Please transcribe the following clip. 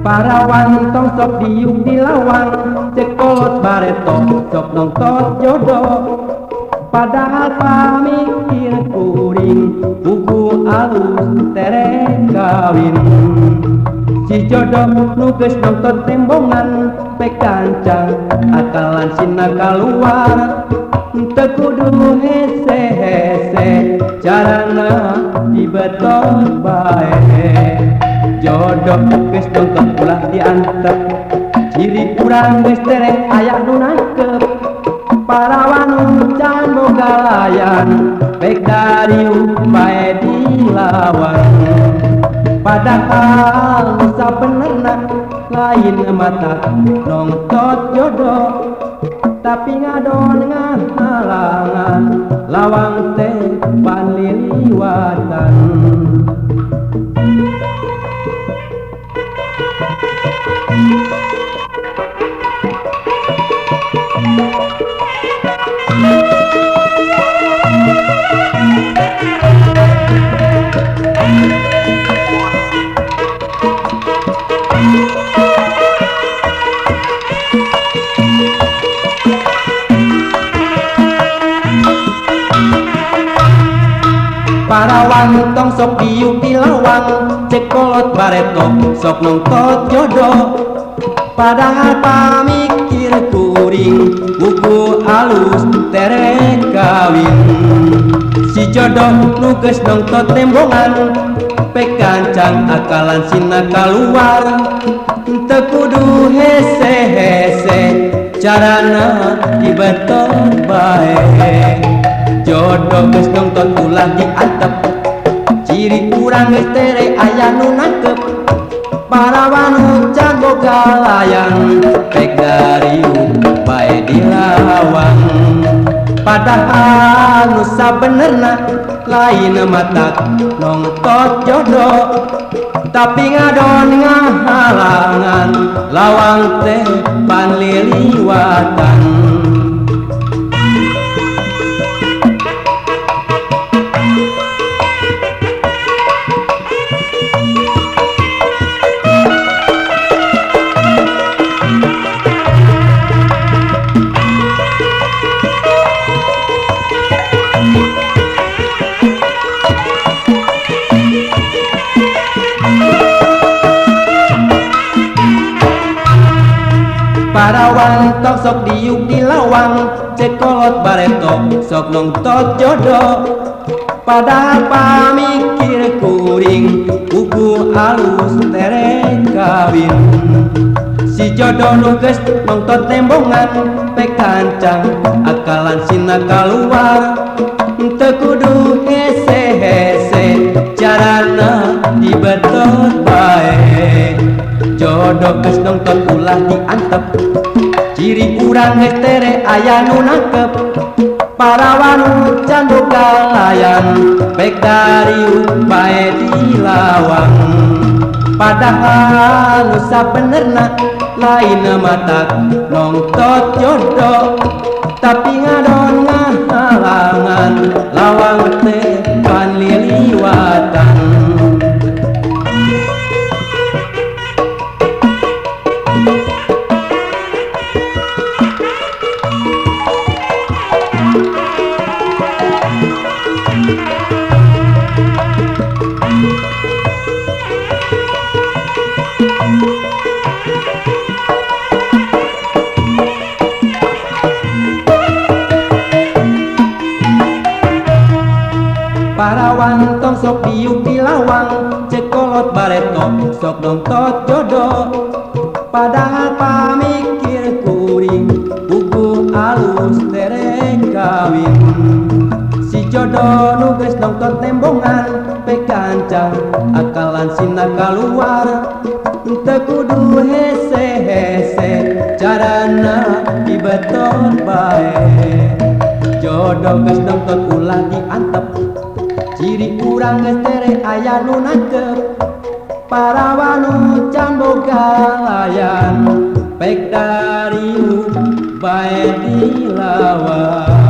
Parawan tong sok diuk dilawang, cekolot bareto sok nongtot jodoh. Padahal pamikir kuring, buku alus terek kawin. Si jodoh nuges nongtot tembongan, pek kancang akalan sina kaluar. Teu kudu hese-hese, carana dibetot bae. Jodoh geus nongtot ulah diantep, ciri kurang geus tereng aya nu nangkep. Parawan can boga layan, pek dari bae dilawan. Padahal sabenerna lain mata nongtot jodoh, tapi ngadon ngahalangan lawang teh panliliwatan. Parawan tong sok diuk dilawang, cekolot bareto sok nongtot jodoh. Padahal pamikir kuring, buku alus terek kawin. Si jodoh nuges nongtot tembongan, pek kancang akalan sina kaluar. Teu kudu hese-hese, carana dibetot bae. Jodoh geus nongtot ulah diantep, ciri kurang geus tere aya nu nangkep. Parawan can boga layan, pek dariuk bae dilawang. Padahal nu sabenerna lain mata nongtot jodoh, tapi ngadon ngahalangan lawang teh panliliwatan. Parawan tong sok diuk dilawang, cekolot bareto sok nongtot jodoh. Padahal pamikir kuring, buku alus terek kawin. Si jodoh nuges nongtot tembongan, pek kancang akalan sina kaluar. Teu kudu hese-hese, carana dibetot bae. Jodoh geus nongtot ulah diantep, ciri urang geus tere aya nu nangkep. Parawan can boga layan, pek dariuk bae dilawang. Padahal nu sabenerna lain mata nongtot jodoh, tapi ngadon ngahalangan lawang teh panliliwatan. Parawan tong sok diuk dilawang, cekolot bareto sok nongtot jodoh. Padahal pamikir kuring, buku alus terek kawin. Si jodoh nuges nongtot tembongan, pek kancang akalan sina kaluar. Teu kudu hese-hese, carana dibetot bae. Jodoh geus nongtot ulah diantep, ciri urang gestere aya nu nangkep Parawanu can boga layan pek dari bae dilawan